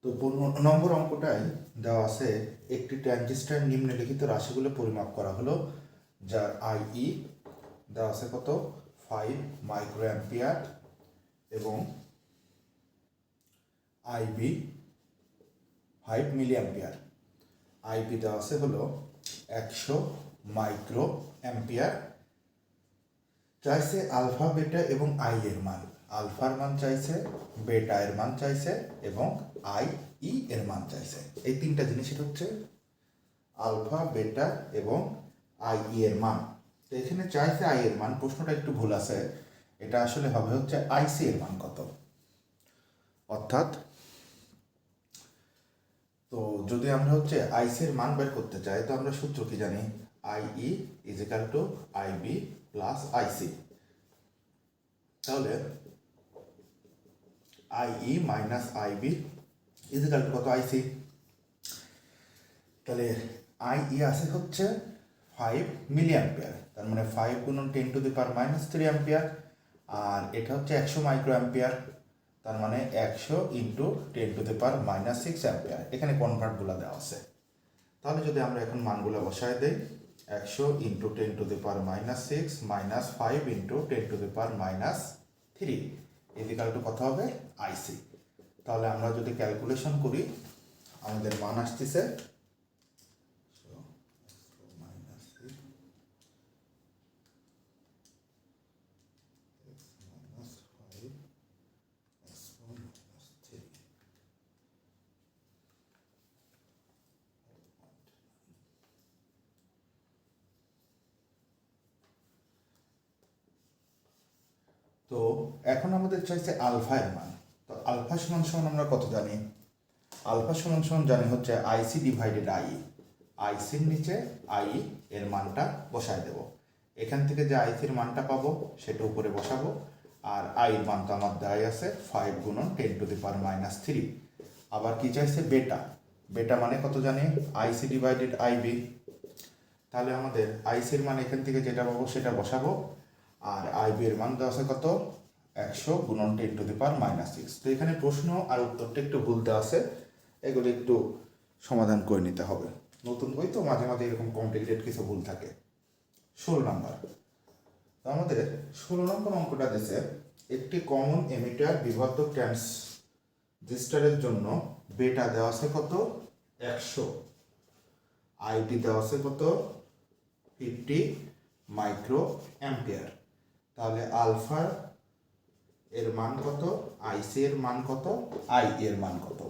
তো 15 নম্বর অঙ্কটায় দেওয়া আছে একটি ট্রানজিস্টর নিম্নলিখিত রাশিগুলো পরিমাপ করা হলো, যার আইই দেওয়া আছে কত 5 মাইক্রো অ্যাম্পিয়ার এবং আইবি 5 মিলি অ্যাম্পিয়ার। আইবি দেওয়া আছে হলো 100 মাইক্রো অ্যাম্পিয়ার। চাইছে আলফা বেটা এবং আই এর মান। আলফার মান চাইছে, বেটা এর মান চাইছে এবং আই ই এর মান চাইছে। এই তিনটা জিনিস এটা হচ্ছে আলফা বেটা এবং আই ই এর মান। তো এখানে চাইছে আই এর মান, প্রশ্নটা একটু ভুল আছে, এটা আসলে হবে হচ্ছে আইসি এর মান কত। অর্থাৎ তো যদি আমরা হচ্ছে আইসি এর মান বের করতে চাই তো আমরা সূত্র কি জানি, I E is equal to I B plus IC. তাহলে IE minus IB is equal to কত আইসি। তাহলে আইই আছে হচ্ছে 5 মিলি অ্যাম্পিয়ার, তার মানে 5 গুণন 10⁻³ অ্যাম্পিয়ার, আর এটা হচ্ছে 100 মাইক্রো অ্যাম্পিয়ার, তার মানে 100 ইন্টু 10⁻⁻6 অ্যাম্পিয়ার। এখানে কনভার্টগুলো দেওয়া আছে। তাহলে যদি আমরা এখন মানগুলো বসায় দেই, 100 into 10⁻6 minus 5 into 10⁻³ equal to কত হবে আইসি। তাহলে আমরা যদি ক্যালকুলেশন করি আমাদের মান আসতেছে তো এখন আমাদের চাইছে আলফা এর মান। তো আলফা সমান সমান আমরা কত জানি, আলফা সমান সমান জানি হচ্ছে আইসি ডিভাইডেড আই। আইসির নিচে আই এর মানটা বসায় দেব। এখান থেকে যে আইসির মানটা পাবো সেটা উপরে বসাবো, আর আই এর মান তো আমার দেওয়াই আছে 5 গুণন 10⁻³ আবার কি চাইছে বেটা। বেটা মানে কত জানি আইসি ডিভাইডেড আইবি। তাহলে আমাদের আইসির মান এখান থেকে যেটা পাবো সেটা বসাবো, আর আইবি এর মান দেওয়া আছে কত 100 গুণন 10⁻⁻6। তো এখানে প্রশ্ন আর উত্তরটা একটু ভুল দেওয়া আছে, এগুলো একটু সমাধান করে নিতে হবে। নতুন বই তো মাঝে মাঝে এরকম কমপ্লিকেটেড কিছু ভুল থাকে। 16 নম্বর, তো আমাদের 16 নম্বর অঙ্কটা দিয়েছে একটি কমন এমিটার বিবর্ধক ট্রানজিস্টরের জন্য বেটা দেওয়া আছে কত 100, আইবি দেওয়া আছে কত 50 মাইক্রো অ্যাম্পিয়ার। তাহলে আলফা এর মান কত, আইসি এর মান কত, আই এর মান কত,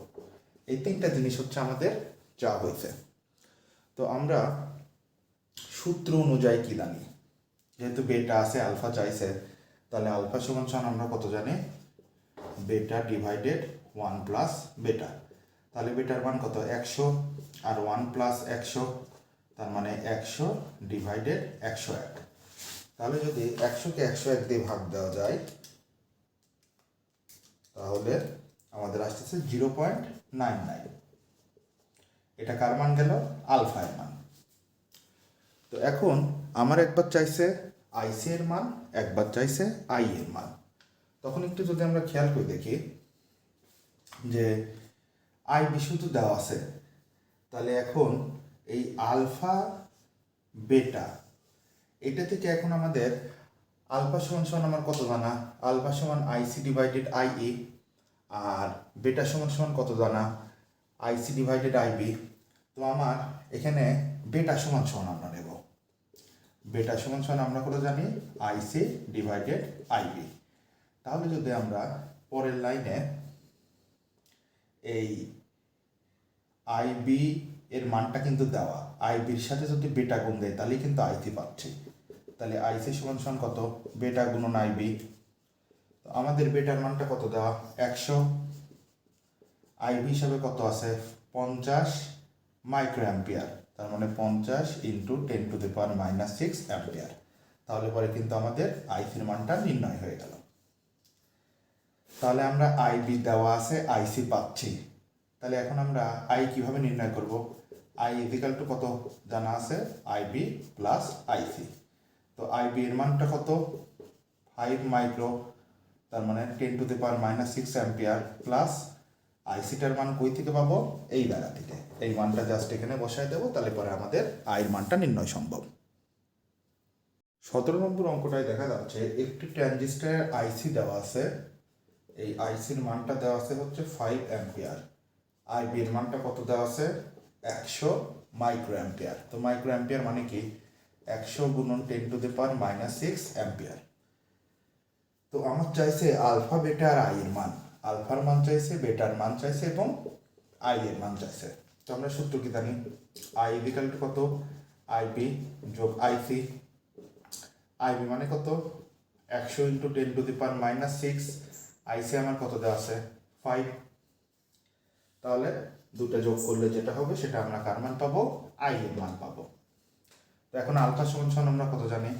এই তিনটা জিনিস হচ্ছে আমাদের যা হয়েছে। তো আমরা সূত্র অনুযায়ী কি জানি, যেহেতু বেটা আছে আলফা চাইছে, তাহলে আলফা সমান সমান আমরা কত জানি বেটা ডিভাইডেড 1 প্লাস বেটা। তাহলে বেটার মান কত 100 আর 1 প্লাস 100, তার মানে 100 ডিভাইডেড 101। তাহলে যদি 100কে 101 দিয়ে ভাগ দেওয়া যায় তাহলে আমাদের আসতেছে 0.99। এটা কার মান গেল, আলফা এর মান। তো এখন আমার একবার চাইছে আইসি এর মান, একবার চাইছে আই এর মান। তখন একটু যদি আমরা খেয়াল করে দেখি যে আই বিশুদ্ধ দেওয়া আছে, তাহলে এখন এই আলফা বেটা এটা থেকে এখন আমাদের আলফা সমান সমান আমার কত জানা, আলফা সমান আইসি ডিভাইডেড আইই, আর বেটা সমান সমান কত জানা আইসি ডিভাইডেড আইবি। তো আমার এখানে বেটা সমান সমান আমরা নেব, বেটা সমান সমান আমরা কত জানি আইসি ডিভাইডেড আইবি। তাহলে যদি আমরা পরের লাইনে এই আইবি এর মানটা কিন্তু দেওয়া, আইবির সাথে যদি বেটা গুণ দেয় তাহলেই কিন্তু আইসি পাচ্ছি। তাহলে আইসি সমান সমান কত বেটা গুণন আইবি। তো আমাদের বেটার মানটা কত দেওয়া 100, আইবি হিসাবে কত আছে 50 মাইক্রো অ্যাম্পিয়ার, তার মানে 50 ইন্টু 10⁻⁻6 অ্যাম্পিয়ার। তাহলে পরে কিন্তু আমাদের আইসির মানটা নির্ণয় হয়ে গেল। তাহলে আমরা আইবি দেওয়া আছে, আইসি পাচ্ছি। তাহলে এখন আমরা আই কিভাবে নির্ণয় করব, আই ইজিক্যাল টু কত জানা আছে আইবি প্লাস আইসি। তো আইবি এর মানটা কত 5 মাইক্রো, তার মানে 10⁻⁻6 অ্যাম্পিয়ার প্লাস আইসিটার মান কই থেকে পাবো? এই জায়গা থেকে। এই মানটা জাস্ট এখানে বসায় দেবো, তাহলে পরে আমাদের আইয়ের মানটা নির্ণয় সম্ভব। 17 নম্বর অঙ্কটায় দেখা যাচ্ছে একটি ট্রানজিস্টরের আইসি দেওয়া আছে। এই আইসির মানটা দেওয়া আছে হচ্ছে 5 অ্যাম্পিয়ার। আইবি এর মানটা কত দেওয়া আছে? 100 মাইক্রো অ্যাম্পিয়ার। তো মাইক্রো অ্যাম্পিয়ার মানে কি? 100 গুণন 10⁻⁶ অ্যাম্পিয়ার। তো আমার চাইছে আলফা, বেটা আর আই এর মান। আলফার মান চাইছে, বেটার মান চাইছে এবং আই এর মান চাইছে। তো আমরা সূত্র কি জানি? আই ইকুয়াল টু কত? আইবি যোগ আইসি। আইবি মানে কত? 100 ইন্টু 10⁻⁶। আইসি আমার কত দেওয়া আছে? 5। তাহলে দুটো যোগ করলে যেটা হবে সেটা আমরা কার মান পাবো? আই এর মান পাবো। তো এখন আলফা সমান সমান আমরা কত জানি?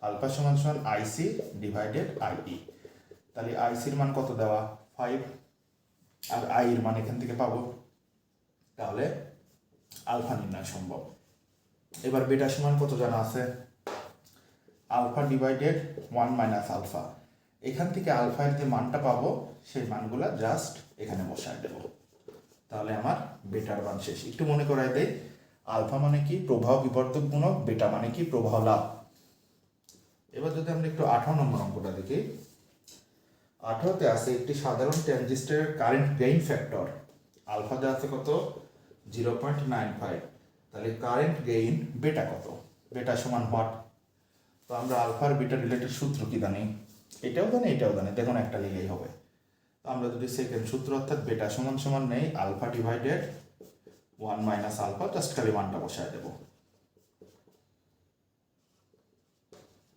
আলফা সমান সমান আইসি ডিভাইডেড আইই। তাহলে আইসির মান কত দেওয়া? 5, আর আই এর মান এখান থেকে পাবো। তাহলে আলফা নির্ণয় সম্ভব। এবার বেটা সমান কত জানা আছে? Alpha divided 1 minus alpha. এখান থেকে আলফা এর যে মানটা পাবো সেই মানগুলা জাস্ট এখানে বসায় দেব। তাহলে আমার বেটার মান শেষ। একটু মনে করাই দেই, আলফা মানে কি? প্রবাহ বিবর্ধক গুণক। বেটা মানে কি? প্রবাহ লাভ। এবার যদি আমরা একটু 18 নম্বর অঙ্কটা দেখি, 18তে আছে একটি সাধারণ ট্রানজিস্টরের কারেন্ট গেইন ফ্যাক্টর আলফা দেওয়া আছে কত? 0.95। তাহলে কারেন্ট গেইন বেটা কত? বেটা সমান হোয়াট? তো আমরা আলফার বেটা রিলেটেড সূত্র কি জানি? এটাও জানি, এটাও জানি, দেখুন একটা লিখলেই হবে। তো আমরা যদি সেকেন্ড সূত্র অর্থাৎ বেটা সমান সমান নেই alpha divided 1 minus alpha, just খালি মানটা বসায় দেব,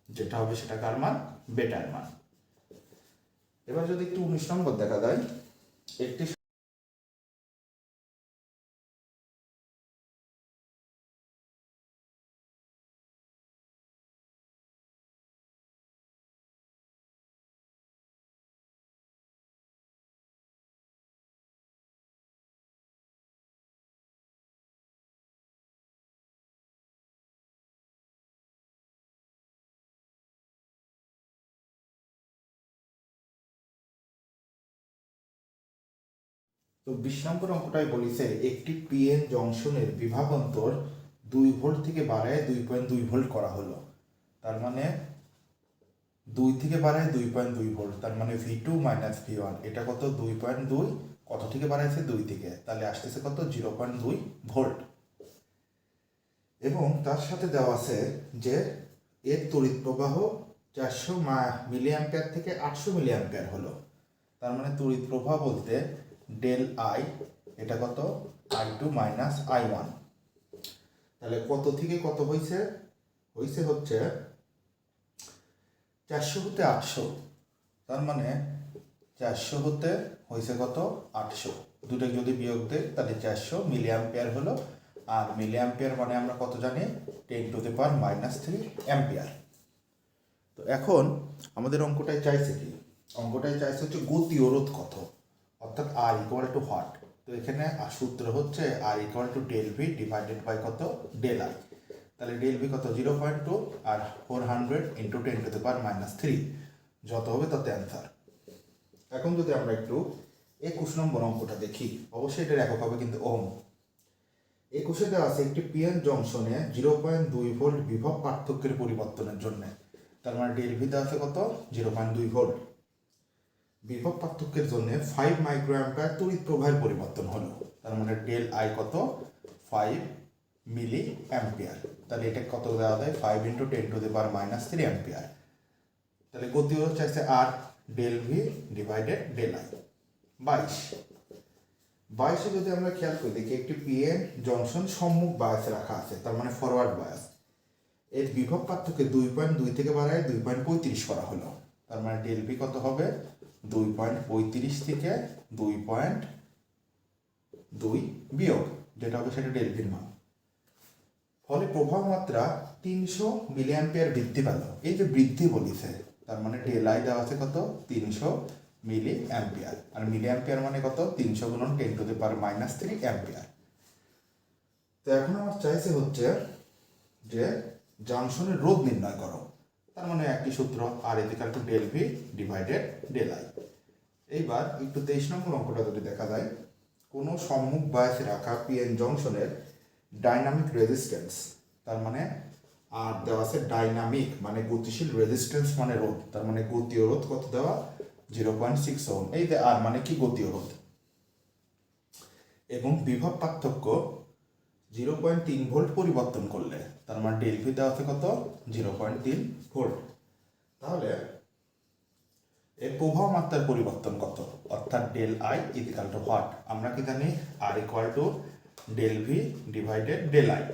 যেটা হবে সেটা কার মান? বেটার মান। এবার যদি একটু 19 নম্বর দেখা যায়, একটি তো 20 নম্বর অঙ্কটাই বলিছে একটি পিএন জংশনের বিভবান্তর 2 ভোল্ট থেকে বাড়ায় 2.2 ভোল্ট করা হলো। তার মানে 2 থেকে বাড়ায় 2.2 ভোল্ট, তার মানে V2 মাইনাস V1 এটা কত? 2.2। কত থেকে বাড়াইছে? 2 থেকে, তাহলে আসতেছে কত? 0.2 ভোল্ট। এবং তার সাথে দেওয়া আছে যে এর তড়িৎ প্রবাহ 400 মিলি অ্যাম্পিয়ার থেকে 800 মিলি অ্যাম্পিয়ার হলো। তার মানে তড়িৎ প্রবাহ বলতে ডেল আই এটা কত? I2 minus I1। তাহলে কত থেকে কত হয়েছে? হয়েছে হচ্ছে 400 হতে 800। তার মানে 400 হতে হয়েছে কত? 800। দুটো যদি বিয়োগ দেয় তাহলে 400 মিলি অ্যাম্পিয়ার হলো। আর মিলি অ্যাম্পিয়ার মানে আমরা কত জানি? 10⁻³ অ্যাম্পিয়ার। তো এখন আমাদের অঙ্কটায় চাইছে কি? অঙ্কটায় চাইছে হচ্ছে গতীয় রোধ কত, অর্থাৎ আর ইকুয়াল টু হোয়াট। তো এখানে সূত্র হচ্ছে R equal to del V divided by কত? Del I. তাহলে ডেল ভি কত? 0.2 আর 400 ইন্টু 10⁻³ যত হবে তত অ্যান্সার। এখন যদি আমরা একটু 21 নম্বর অঙ্কটা দেখি, অবশ্যই এটার একক হবে কিন্তু ওহম। 21-এ দেওয়া আছে একটি পিএন জংশনে 0.2 ভোল্ট বিভব পার্থক্যের পরিবর্তনের জন্য। তার মানে ডেল ভি দেওয়া আছে কত? 0.2 ভোল্ট। বিভব পার্থক্যের জন্য 5 মাইক্রো অ্যাম্পিয়ার তড়িৎ প্রবাহের পরিবর্তন হলো। তার মানে ডেল আই কত? 5 মিলি অ্যাম্পিয়ার। তাহলে এটা কত দেওয়া যায়? 5 ইন্টু 10⁻³ অ্যাম্পিয়ার। তাহলে গতীয় রোধ চাইছে R del V divided del I. 22 যদি আমরা খেয়াল করে দেখি একটি পিএন জংশন সম্মুখ বায়াসে রাখা আছে, তার মানে ফরওয়ার্ড বায়াস। এর বিভব পার্থক্য 2.2 থেকে বাড়ায় 2.35 করা হলো। তার মানে ডেল ভি কত হবে? 2.35 থেকে 2.2 বিয়োগ যেটা হবে সেটা ডেল ভির মান। ফলে প্রবাহ মাত্রা 300 মিলি অ্যাম্পিয়ার বৃদ্ধি পেল। এই যে বৃদ্ধি বলিছে, তার মানে ডেল আই দেওয়া আছে কত? 300 মিলি অ্যাম্পিয়ার। আর মিলি অ্যাম্পিয়ার মানে কত? 300 গুণন 10⁻³ অ্যাম্পিয়ার। তো এখন আমার চাইছে হচ্ছে যে জংশনের রোধ নির্ণয় করো। তার মানে একই সূত্র R equal to del V divided del I. এইবার একটু 23 নম্বর অঙ্কটা যদি দেখা যায়, কোনো সম্মুখ বায়াসে রাখা পিএন জংশনের ডাইনামিক রেজিস্ট্যান্স, তার মানে আর দেওয়া আছে ডাইনামিক মানে গতিশীল, রেজিস্ট্যান্স মানে রোধ, তার মানে গতীয় রোধ কত দেওয়া 0.6 ওহম। এই যে আর মানে কি গতীয় রোধ, এবং বিভব পার্থক্য 0.3 ভোল্ট পরিবর্তন করলে, তার মানে ডেল ভি দেওয়া আছে কত 0.3 ভোল্ট। তাহলে এর প্রবাহ মাত্রার পরিবর্তন কত, অর্থাৎ del I equal to what, আমরা কি জানি R equal to del V divided del I.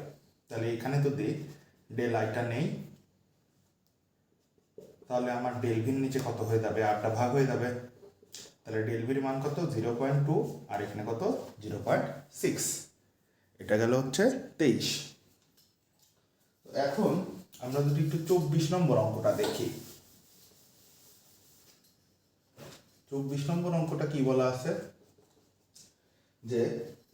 তাহলে এখানে যদি ডেল আইটা নেই, তাহলে আমার ডেল ভির নিচে কত হয়ে যাবে, আটটা ভাগ হয়ে যাবে। তাহলে ডেল ভির মান কত 0.2 আর এখানে কত 0.6, এটা গেল হচ্ছে 23। এখন আমরা যদি একটু 24 নম্বর অঙ্কটা দেখি, 24 নম্বর অঙ্কটা কি বলা আছে, যে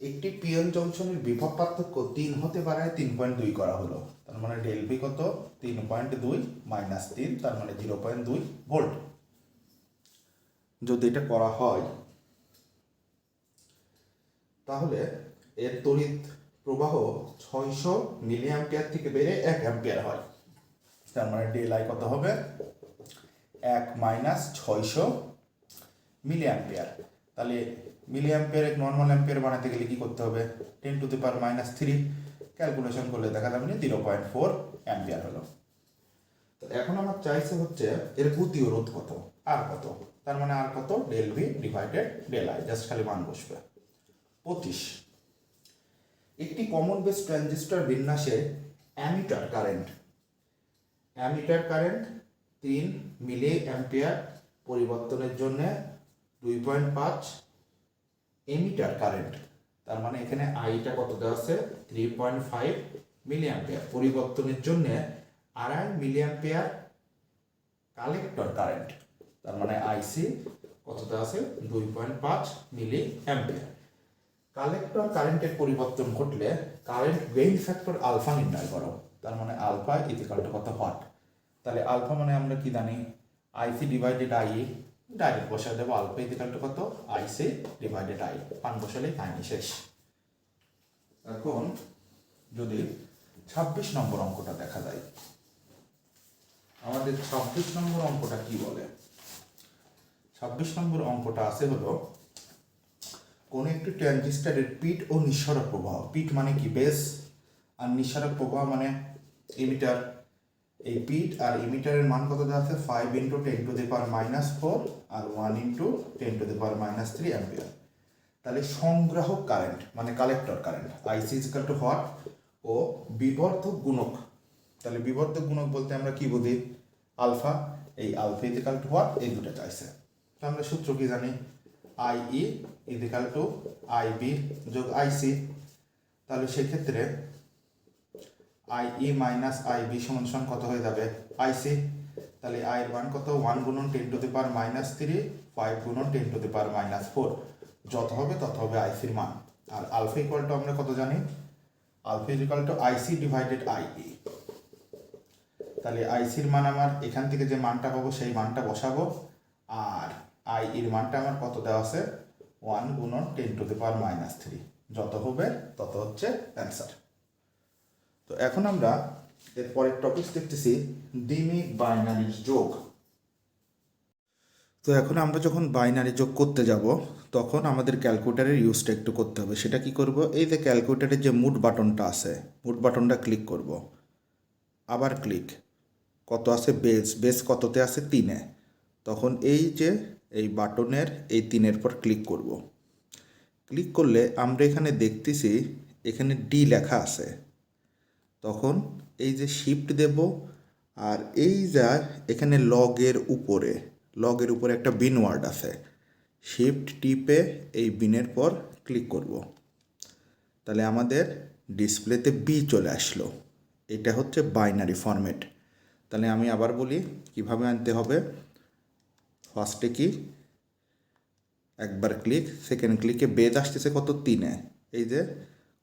একটি পিএন জংশনের বিভব পার্থক্য 3 হতে বাড়ায় 3.2 করা হলো, তার মানে ডেল ভি কত 3.2 মাইনাস 3, তার মানে 0.2 ভোল্ট। যদি এটা করা হয় তাহলে এর তড়িৎ প্রবাহ 600 মিলি অ্যাম্পিয়ার থেকে বেড়ে 1 অ্যাম্পিয়ার হয়, তার মানে ডেল আই কত হবে 1 মাইনাস 600 মিলি অ্যাম্পিয়ার। তাহলে মিলি অ্যাম্পিয়ার এক নর্মাল অ্যাম্পিয়ার বানাতে গেলে কি করতে হবে 10 to the power minus 3, calculation করলে দেখা যাবে 0.4 অ্যাম্পিয়ার হলো। তো এখন আমার চাইছে হচ্ছে এর গতীয় রোধ কত, আর কত, তার মানে আর কত del V divided del I, just খালি মান বসবে। 25 একটি কমন বেস ট্রানজিস্টর বিন্যাসে অ্যামিটার কারেন্ট 3 মিলি অ্যাম্পিয়ার পরিবর্তনের জন্য 2.5 এমিটার কারেন্ট, তার মানে এখানে আইটা কত দেওয়া আছে 3.5 মিলি অ্যাম্পিয়ার পরিবর্তনের জন্য 2.5 মিলি অ্যাম্পিয়ার কালেক্টর কারেন্ট, তার মানে আইসি কত দেওয়া আছে 2.5 মিলি অ্যাম্পিয়ার। কালেক্টর কারেন্টের পরিবর্তন ঘটলে কারেন্ট গেইন ফ্যাক্টর আলফা নির্ণয় করো, তার মানে আলফা ইকুয়াল টু কত হোয়াট। তাহলে আলফা মানে আমরা কি জানি আইসি ডিভাইডেড আই, ডাইরেক্ট বসায় দেবো আলফা ইকুয়াল টু কত আইসি ডিভাইডেড আই, পান বসালেই কাহিনী শেষ। এখন যদি 26 নম্বর অঙ্কটা দেখা যায়, আমাদের 26 নম্বর অঙ্কটা কি বলে, 26 নম্বর অঙ্কটা আছে হলো কোন একটি ট্রানজিস্টরের পিট ও নিঃসরক প্রবাহ, পিট মানে কি বেস, আর নিঃসরক প্রবাহ মানে ইমিটার। এই পিট আর ইমিটারের মান কত দেওয়া আছে 5 × 10 টু দি পাওয়ার মাইনাস 4 আর 1 × 10 to the power minus 3 ampere. তাহলে সংগ্রাহক কারেন্ট মানে collector current IC equal to what, ও বিবর্ধক গুণক, তাহলে বিবর্ধক গুণক বলতে আমরা কি বুঝি আলফা, এই আলফা ইকুয়াল টু হোয়াট, এই দুটো চাইছে। তো আমরা সূত্র কি জানি আইই ইকুয়াল টু আইবি যোগ আইসি, তাহলে সেক্ষেত্রে আইই মাইনাস আইবি সমান সমান কত হয়ে যাবে আইসি। তাহলে আই এর মান কত 1 × 10 to the power minus 3, 5 × 10 to the power minus 4, যত হবে তত হবে আইসির মান। আর আলফা ইকুয়াল টু আমরা কত জানি alpha equal to IC divided IE. তাহলে আইসির মান আমার এখান থেকে যে মানটা পাবো সেই মানটা বসাবো, আর আই এর মানটা আমার কত দেওয়া আছে 1 × 10 টু দি পাওয়ার মাইনাস 3, যত হবে তত হচ্ছে অ্যান্সার। তো এখন আমরা এর পরের টপিক দেখতেছি দ্বিমি বাইনারির যোগ। তো এখন আমরা যখন বাইনারি যোগ করতে যাব তখন আমাদের ক্যালকুলেটরের ইউজটা একটু করতে হবে। সেটা কি করব, এই যে ক্যালকুলেটরের যে মুড বাটনটা আছে, মুড বাটনটা ক্লিক করব, আবার ক্লিক, কত আছে বেস, বেস কততে আছে 3-এ, তখন এই যে এই বাটনের এই 3-এর পর ক্লিক করব। ক্লিক করলে আমরা এখানে দেখতেছি এখানে ডি লেখা আছে, তখন এই যে শিফট দেব, আর এই যা এখানে লগের উপরে একটা বিন ওয়ার্ড আছে, শিফট টিপে এই বিনের পর ক্লিক করব, তাহলে আমাদের ডিসপ্লেতে বি চলে আসলো। এটা হচ্ছে বাইনারি ফরম্যাট। তাহলে আমি আবার বলি কিভাবে আনতে হবে। ফার্স্টে কি একবার ক্লিক, সেকেন্ড ক্লিকে বেজ আসতেছে কত 3-এ, এই যে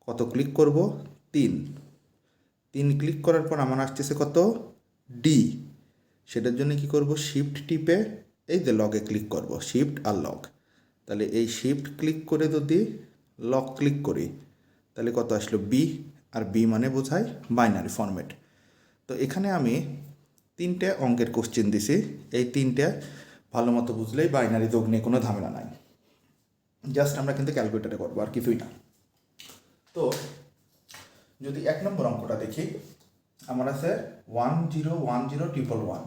কত ক্লিক করব 3 ক্লিক করার পর আমার আসতেছে কত ডি, সেটার জন্য কি করব শিফট টিপে এই যে লগে ক্লিক করব, শিফট আর লগ। তাহলে এই শিফট ক্লিক করে যদি লগ ক্লিক করি তাহলে কত আসলো বি, আর বি মানে বোঝায় বাইনারি ফরম্যাট। তো এখানে আমি 3টে অঙ্কের কোশ্চেন দিছি, এই 3টে ভালো মতো বুঝলেই বাইনারি যোগ নিয়ে কোনো ঝামেলা নাই, জাস্ট আমরা কিন্তু ক্যালকুলেটারে করবো আর কিছুই না। তো যদি 1 নম্বর অঙ্কটা দেখি, আমার আছে 10101111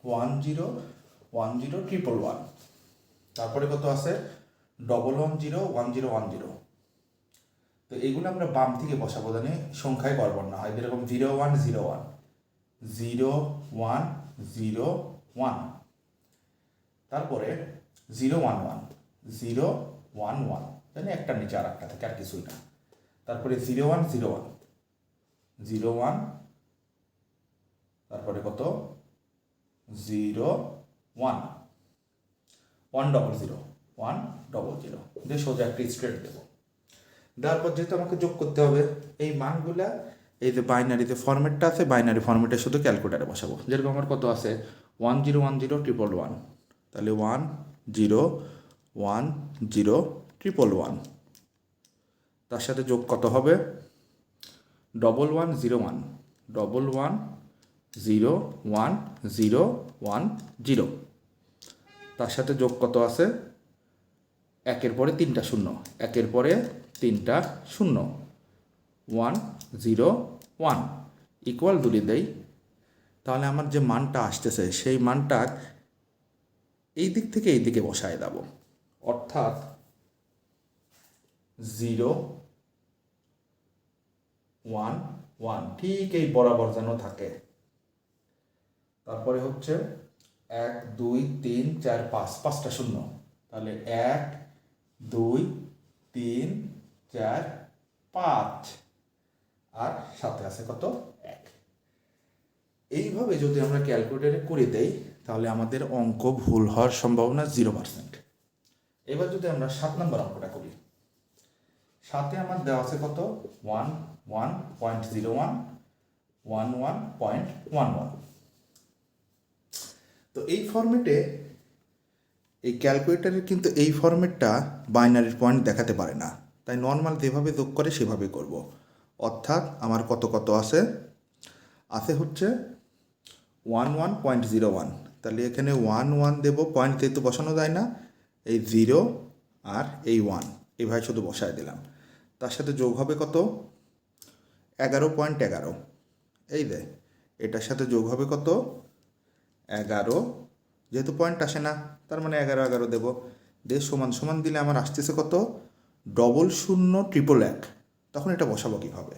10101111, তারপরে কত আছে 11101010। তো এইগুলো আমরা বাম থেকে বসাবো, জানি সংখ্যায় করবো না হয় যেরকম 0101 0101, তারপরে 011 011, জানি একটার নিচে আর একটা থাকে আর কিছুই না। তারপরে 0101 01, তারপরে কত 01 100 100 দিয়ে সোজা একটা স্ট্রেট দেবো। দেওয়ার পর যেহেতু আমাকে যোগ করতে হবে এই মানগুলা, এই যে বাইনারি যে ফরম্যাটটা আছে বাইনারি ফরম্যাটে শুধু ক্যালকুলেটারে বসাবো। যেরকম আমার কত আছে 10101111, তাহলে 10101111, তার সাথে যোগ কত হবে 1101 11011010, তার সাথে যোগ কত আছে একের পরে 3টা শূন্য, একের পরে 3টা শূন্য, 101 ইকুয়াল দুলি দেই। তাহলে আমার যে মানটা আসতেছে সেই মানটা এই দিক থেকে এই দিকে বসায় দেব, অর্থাৎ 011 ঠিক এই বরাবর যেন থাকে। তারপরে হচ্ছে 1 2 3 4 5, 5টা শূন্য, তাহলে 1 2 3 4 5, আর সাথে আছে কত 1। এইভাবে যদি আমরা ক্যালকুলেটরে করে দেই তাহলে আমাদের অঙ্ক ভুল হওয়ার সম্ভাবনা 0%। এবার যদি আমরা 7 নম্বর অঙ্কটা করি, 7-এ আমার দেওয়া আছে কত 11.01 11.11। তো এই ফরম্যাটে এই ক্যালকুলেটরের কিন্তু এই ফরম্যাটটা বাইনারির পয়েন্ট দেখাতে পারে না, তাই নর্মাল যেভাবে যোগ করে সেভাবে করব। অর্থাৎ আমার কত কত আছে হচ্ছে 11.01, তাহলে এখানে 11 দেব, পয়েন্ট যেহেতু বসানো যায় না, এই 0 আর এই 1 এইভাবে শুধু বসায় দিলাম। তার সাথে যোগ হবে কত 11.11, এই যে এটার সাথে যোগ হবে কত 11, যেহেতু পয়েন্ট আসে না তার মানে 11 11 দেব, দিয়ে সমান সমান দিলে আমার আসতেছে কত 000111। তখন এটা বসাবো কীভাবে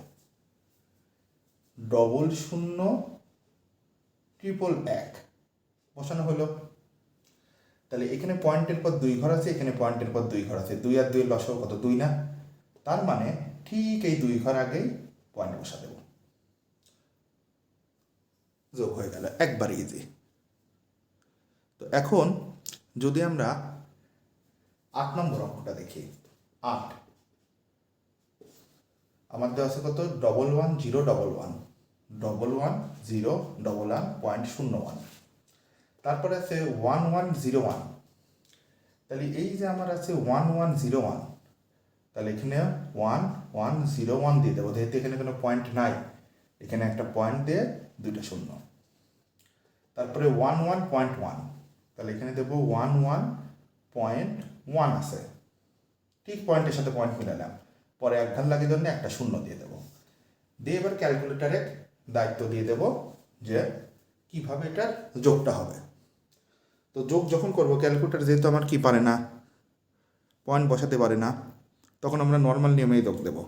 000111 বসানো হলো। তাহলে এখানে পয়েন্টের পর 2 ঘর আছে, এখানে পয়েন্টের পর 2 ঘর আছে, 2 আর 2 লসাগু কত 2 না, তার মানে ঠিক এই 2 ঘর আগেই পয়েন্ট বসা দেব, যোগ হয়ে গেল, একবার ইজি। তো এখন যদি আমরা 8 নম্বর অঙ্কটা দেখি, 8 আমার দেওয়া আছে কত 111011 তারপরে আছে 1101, তাহলে এই যে আমার আছে 1101, তাহলে এখানে 1101 দিয়ে দেবো, যেহেতু এখানে কোনো পয়েন্ট নাই, এখানে একটা পয়েন্ট দিয়ে 2টা শূন্য। তারপরে 11.1, তাহলে এখানে দেবো 11.1 আছে, ঠিক পয়েন্টের সাথে পয়েন্ট মিলালাম, পরে এক ঘর লাগে জন্য একটা শূন্য দিয়ে দেবো, দিয়ে এবার ক্যালকুলেটারে দায়িত্ব দিয়ে দেবো যে কিভাবে এটার যোগটা হবে। তো যোগ যখন করবো ক্যালকুলেটার যেহেতু আমার কি পারে না পয়েন্ট বসাতে পারে না, তখন আমরা নর্মাল নিয়মেই যোগ দেবো।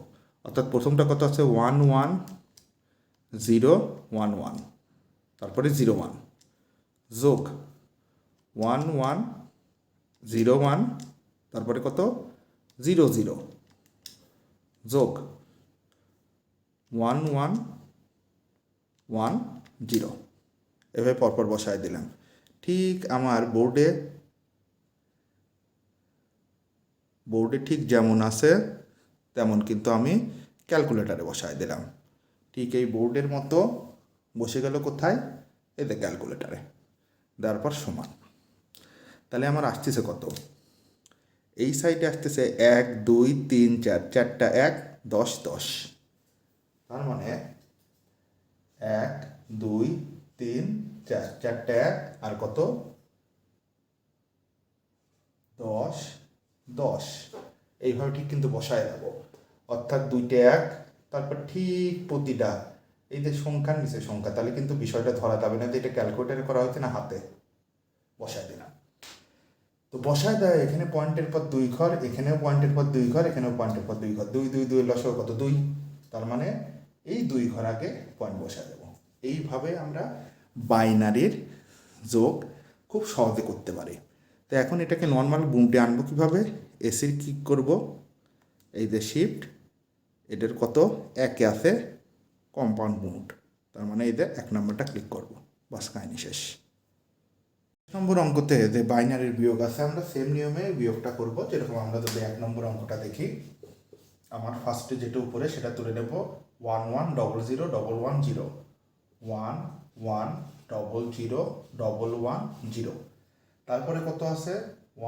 অর্থাৎ প্রথমটা কত আছে 111011, তারপরে 01 যোগ 1101, তারপরে কত 00 যোগ 1110, এভাবে পরপর বসায় দিলাম। ঠিক আমার বোর্ডে ঠিক যেমন আছে তেমন কিন্তু আমি ক্যালকুলেটারে বসায় দিলাম, ঠিক এই বোর্ডের মতো বসে গেল কোথায়, এতে ক্যালকুলেটারে, দেওয়ার পর সমান। তাহলে আমার আসতেছে কত? এই সাইডে আসতেছে 1 2 3 4, চারটা 1 10 10। তার মানে 1 2 3 4, চারটা 1 আর কত? 10 10। এইভাবে ঠিক কিন্তু বসায় দেবো, অর্থাৎ দুইটা 1, তারপর ঠিক প্রতিটা এই যে সংখ্যার নিচে সংখ্যা, তাহলে কিন্তু বিষয়টা ধরা যাবে না যে এটা ক্যালকুলেটারে করা হয়েছে না হাতে। বসায় দিলাম, তো বসায় দেয় এখানে পয়েন্টের পর 2 ঘর, এখানেও পয়েন্টের পর 2 ঘর, এখানেও পয়েন্টের পর 2 ঘর, 2 2 2 লসাগু কত? 2। তার মানে এই 2 ঘর আগে পয়েন্ট বসায় দেবো। এইভাবে আমরা বাইনারির যোগ খুব সহজে করতে পারি। তো এখন এটাকে নর্মাল বুমটে আনবো কীভাবে? এসির ক্লিক করব, এই যে শিফট, এটার কত? 1 আছে কম্পাউন্ড বুমট, তার মানে এই যে 1 নম্বরটা ক্লিক করব, বাস কাহিনী শেষ। নম্বর অঙ্কতে যে বাইনারির বিয়োগ আছে, আমরা সেম নিয়মে বিয়োগটা করব। যেরকম আমরা যদি 1 নম্বর অঙ্কটা দেখি, আমার ফার্স্টে যেটা উপরে সেটা তুলে নেব 1 1 0 0 1 1 0, 1 1 0 0 1 1 0। তারপরে কত আছে?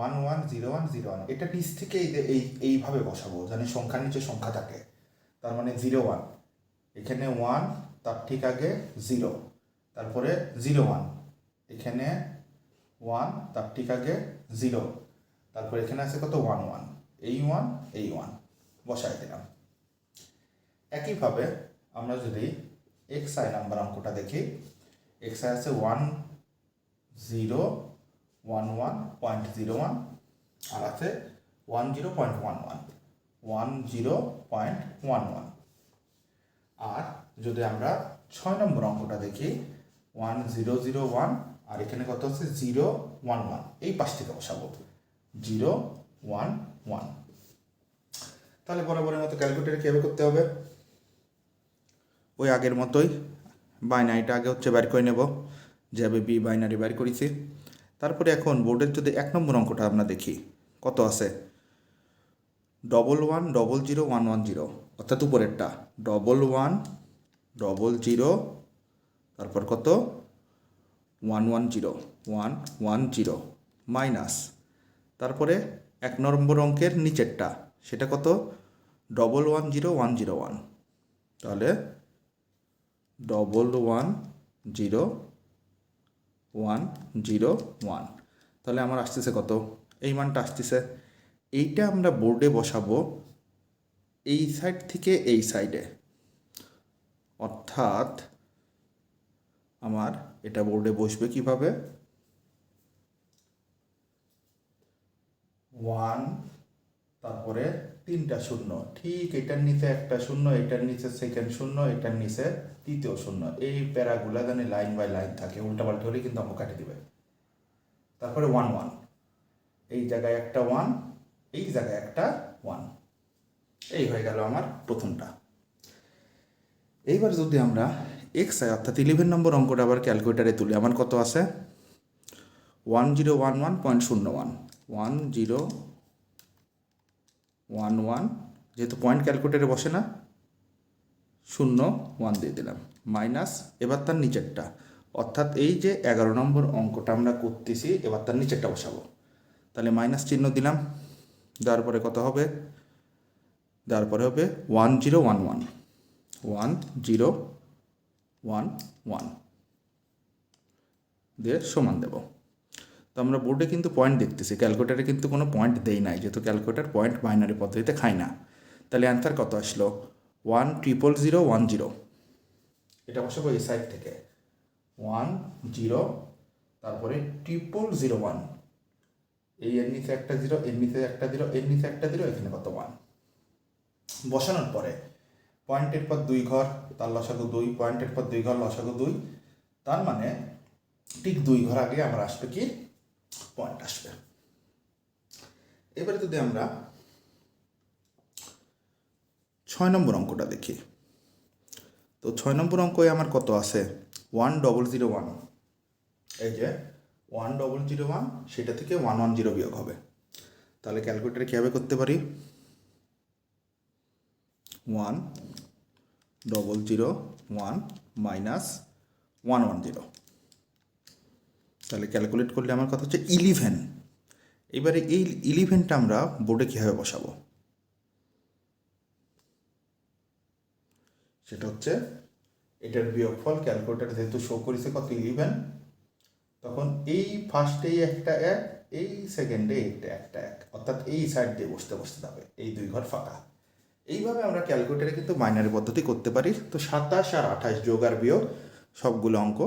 1 1 0 1 0 1। এটা নিচ থেকে এইভাবে বসাবো, জানি সংখ্যার নিচে সংখ্যা থাকে। তার মানে 0 1, এখানে 1, তার ঠিক আগে 0, তারপরে 0 1, এখানে 1, তার ঠিক আগে 0, তারপর এখানে আছে কত? 1 1, এই 1 এই 1 বসাই দিলাম। একইভাবে আমরা যদি xi নাম্বার অঙ্কটা দেখি, xi আছে 1 0 1 1.01 আর আছে 10.11 10.11। আর যদি আমরা 6 নম্বর অঙ্কটা দেখি, 1 0 0 1 আর এখানে কত আছে? 0 1 1। এই পাশ থেকে বসাবো 0 1 1। তাহলে বরাবরের মতো ক্যালকুলেটর কীভাবে করতে হবে? ওই আগের মতোই বাইনারিটা আগে বের করে নেব, যেভাবে বি বাইনারি বের করেছি। তারপরে এখন বোর্ডের যদি 1 নম্বর অঙ্কটা আমরা দেখি, কত আছে? 1 1 0 0 1 1 0, অর্থাৎ উপরেরটা 1 1 0 0, তারপর কত? 1 1 0 1 1 0 মাইনাস, তারপরে 1 নম্বর অঙ্কের নিচেরটা সেটা কত? 1 1 0 1 0 1, তাহলে 1 1 0 1 0 1। তাহলে আমার আসতেছে কত? এই মানটা আসতেছে। এইটা আমরা বোর্ডে বসাবো এই সাইড থেকে এই সাইডে, অর্থাৎ আমার এটা বোর্ডে বসবে কিভাবে? 1, তারপরে 3টা শূন্য, ঠিক এটার নিচে একটা শূন্য, এটার নিচে সেকেন্ড শূন্য, এটার নিচে তৃতীয় শূন্য। এই প্যারাগুলা জানি লাইন বাই লাইন থাকে, উল্টাপাল্টা হলে কিন্তু অঙ্ক কাটে দিবে। তারপরে 1 1, এই জায়গায় একটা 1, এই জায়গায় একটা 1। এই হয়ে গেল আমার প্রথমটা। এইবার যদি আমরা xi অর্থাৎ 11 নম্বর অঙ্কটা আবার ক্যালকুলেটারে তুলি, আমার কত আছে? 1011.01 1011, যেহেতু পয়েন্ট ক্যালকুলেটারে বসে না, 0 1 দিয়ে দিলাম, মাইনাস এবার তার নিচেরটা, অর্থাৎ এই যে 11 নম্বর অঙ্কটা আমরা করতেছি, এবার তার নিচেরটা বসাবো। তাহলে মাইনাস চিহ্ন দিলাম, তারপরে কত হবে? তারপরে হবে 1 0 1 1 1 0 1 1 দিয়ে সমান দেব। তো আমরা বোর্ডে কিন্তু পয়েন্ট দেখতেছি, ক্যালকুলেটারে কিন্তু কোনো পয়েন্ট দেই নাই, যেহেতু ক্যালকুলেটার পয়েন্ট বাইনারি পদ্ধতিতে খায় না। তাহলে অ্যান্সার কত আসলো? 1 0 0 1 0। এটা বসাবো এই সাইড থেকে 1 0, তারপরে 0 0 1, এই এর নিচে একটা 0, এর নিচে একটা 0, এর নিচে একটা 0, এখানে কত? 1। বসানোর পরে পয়েন্টের পর 2 ঘর, তার লসাগু 2, পয়েন্টের পর 2 ঘর, লসাগু 2, তার মানে ঠিক 2 ঘর আগে আমার আসবে কি? পয়েন্ট আসবে। এবারে যদি আমরা 6 নম্বর অঙ্কটা দেখি, তো 6 নম্বর অঙ্কে আমার কত আছে? 1 0 0 1, এই যে 1 0 0 1, সেটা থেকে 1 1 0 বিয়োগ হবে। তাহলে ক্যালকুলেটারে কীভাবে করতে পারি? 1 0 0 1 মাইনাস 1 1 0। তাহলে ক্যালকুলেট করলে আমার কথা হচ্ছে 11 এবারে এই 11টা আমরা বোর্ডে কীভাবে বসাবো, সেটা হচ্ছে এটার বিয়োগফল ক্যালকুলেটার যেহেতু শো করেছে কত 11, তখন এই ফার্স্টেই একটা এক, এই সেকেন্ডে একটা একটা এক, অর্থাৎ এই সাইড দিয়ে বসতে বসতে যাবে, এই দুই ঘর ফাঁকা। এইভাবে আমরা ক্যালকুলেটারে কিন্তু বাইনারি পদ্ধতি করতে পারি। তো 27 আর 28 যোগ আর বিয়োগ সবগুলো অঙ্ক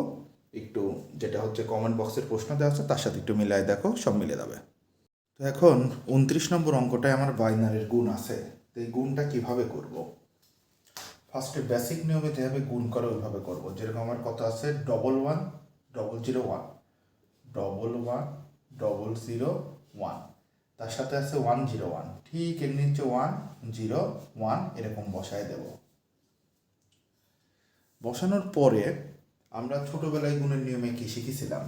একটু যেটা হচ্ছে কমেন্ট বক্সের প্রশ্ন দেওয়া আছে তার সাথে একটু মিলাই দেখো, সব মিলে যাবে। তো এখন 29 নম্বর অঙ্কটায় আমার বাইনারির গুণ আছে। তো এই গুণটা কীভাবে করব, ফার্স্টে বেসিক নিয়মে যেভাবে গুণ করে ওইভাবে করব। যেরকম আমার কত আছে 11 001 11 001, তার সাথে আছে 101, ঠিক এর নিচে 101 এরকম বসায় দেব। বসানোর পরে আমরা ছোটবেলায় গুণের নিয়মে কি শিখেছিলাম,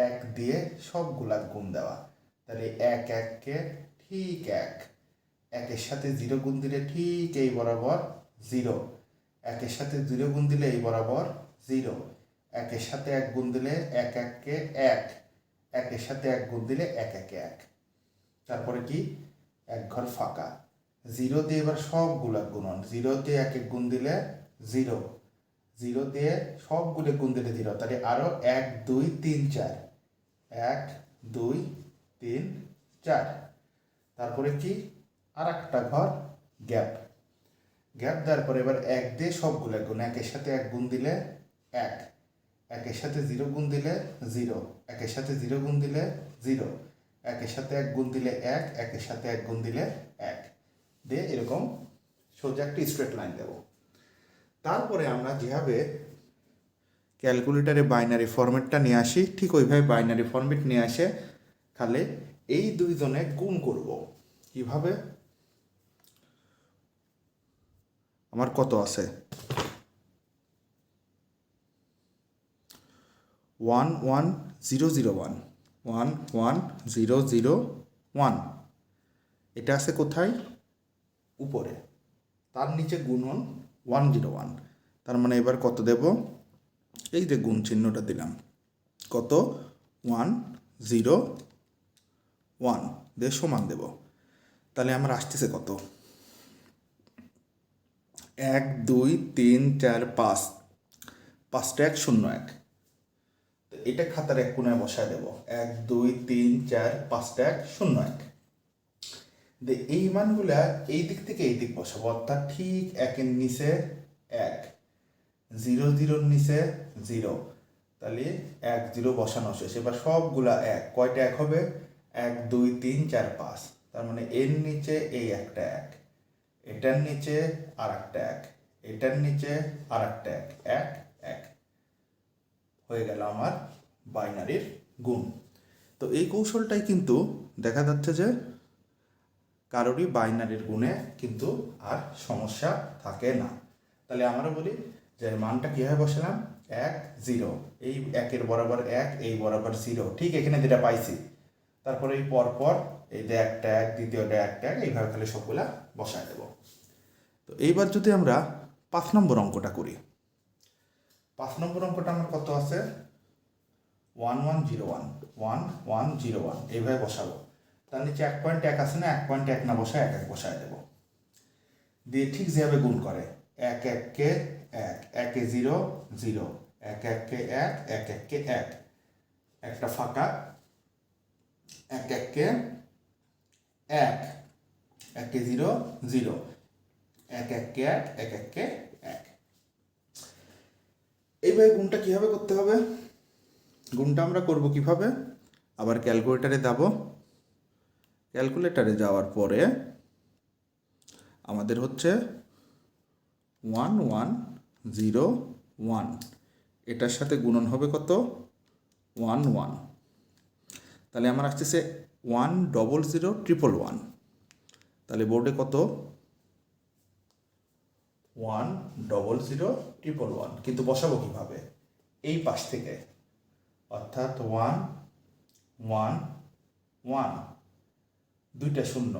এক দিয়ে সবগুলা গুণ দেওয়া। তাহলে এক এককে ঠিক এক, একের সাথে 0 গুণ দিলে ঠিক এই বরাবর 0, একের সাথে 0 গুণ দিলে এই বরাবর 0, একের সাথে 1 গুণ দিলে এক এককে এক, একের সাথে 1 গুণ দিলে এক একে এক। তারপরে কি এক ঘর ফাঁকা, 0 দিয়ে এবার সবগুলা গুণন, 0 দিয়ে 1 গুণ দিলে 0, 0 দিয়ে সবগুলো গুণ দিলে 0, তাহলে আরও 1 2 3 4, 1 2 3 4। তারপরে কি আর একটা ঘর গ্যাপ, গ্যাপ দেওয়ার পরে এবার 1 দিয়ে সবগুলো গুণ, একের সাথে 1 গুণ দিলে 1, একের সাথে 0 গুণ দিলে 0, একের সাথে 0 গুণ দিলে 0, একের সাথে 1 গুণ দিলে 1, একের সাথে 1 গুণ দিলে 1 দিয়ে এরকম সোজা একটা স্ট্রেট লাইন দেব। তারপরে আমরা যেভাবে ক্যালকুলেটারে বাইনারি ফরম্যাটটা নিয়ে আসি ঠিক ওইভাবে বাইনারি ফরম্যাট নিয়ে আসে, খালি এই দুইজনে গুণ করব। কিভাবে, আমার কত আছে 11001 11001, এটা আছে কোথায় উপরে, তার নিচে গুণন 101, তার মানে এবার কত দেব, এই যে গুণ চিহ্নটা দিলাম, কত 101 দিয়ে সমান দেব। তাহলে আমার আসতেছে কত 1 2 3 4 5, 5টা 1 0 1, তো এটা খাতার এক কোণায় বসায় দেব, 1 2 3 4 5টা 1 0 1। এই মানগুলা এই দিক থেকে এই দিক বসাবো, অর্থাৎ ঠিক 1-এর নিচে 1, 0 0-র নিচে 0, তাহলে 1 0 বসানো শেষ। এবার সবগুলা 1, কয়টা 1 হবে 1 2 3 4 5, তার মানে এর নিচে এই একটা 1, এটার নিচে আর একটা 1, এটার নিচে আর একটা 1 1 1 হয়ে গেল আমার বাইনারির গুণ। তো এই কৌশলটাই কিন্তু দেখা যাচ্ছে যে কারোরই বাইনারির গুণে কিন্তু আর সমস্যা থাকে না। তাহলে আমরা বলি যে মানটা কীভাবে বসালাম 1 0, এই 1-এর বরাবর 1, এই বরাবর 0, ঠিক এখানে যেটা পাইছি, তারপরে এই পরপর এই যে একটা 1, দ্বিতীয়টা একটা 1, এইভাবে খালি সবগুলা বসায় দেব। তো এইবার যদি আমরা 5 নম্বর অঙ্কটা করি, 5 নম্বর অঙ্কটা আমার কত আছে 1101 1101, এইভাবে বসাবো। তার নিচে 1.1 আছে না, 1.1 না বসায় 1 1 বসায় দেব, দিয়ে ঠিক যেভাবে গুণ করে 1 1 কে 1, 1 এ 0 0, 1 1 কে 1, 1 1 কে 1, একটা ফাঁকা 1 1 কে 1, 1 এ 0 0, 1 1 কে 1, 1 1 কে 1। এইভাবে গুণটা কিভাবে করতে হবে, গুণটা আমরা করব কিভাবে, আবার ক্যালকুলেটারে যাব, ক্যালকুলেটারে যাওয়ার পরে আমাদের হচ্ছে 1101, এটার সাথে গুণন হবে কত 11, তাহলে আমার আসতেছে 1000111, তাহলে বোর্ডে কত 1000111, কিন্তু বসাবো কিভাবে, এই পাশ থেকে, অর্থাৎ 1 1 1, দুইটা শূন্য,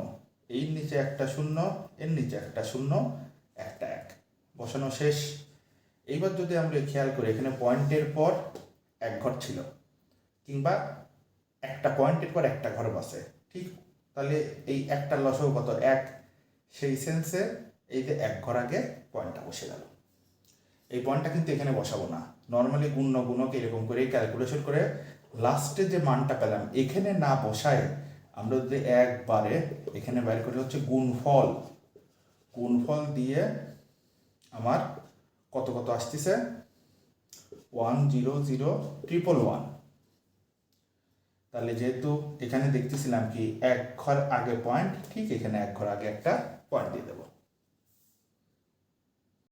এর নিচে একটা শূন্য, এর নিচে একটা শূন্য, একটা 1 বসানো শেষ। এইবার যদি আমরা খেয়াল করি এখানে পয়েন্টের পর 1 ঘর ছিল, কিংবা একটা পয়েন্টের পর একটা ঘর বসে, ঠিক, তাহলে এই একটা লসাগু কত? 1। সেই সেন্সে এই যে 1 ঘর আগে পয়েন্টটা বসে গেল। এই পয়েন্টটা কিন্তু এখানে বসাবো না, নর্মালি গুণক এরকম করে ক্যালকুলেশন করে লাস্টে যে মানটা পেলাম এখানে না বসায় আমরা যদি একবারে এখানে বের করি হচ্ছে গুণফল দিয়ে আমার কত কত আসতেছে 100,111। তাহলে যেহেতু এখানে দেখতেছিলাম কি 1 ঘর আগে পয়েন্ট, ঠিক এখানে 1 ঘর আগে একটা পয়েন্ট দিয়ে দেবো।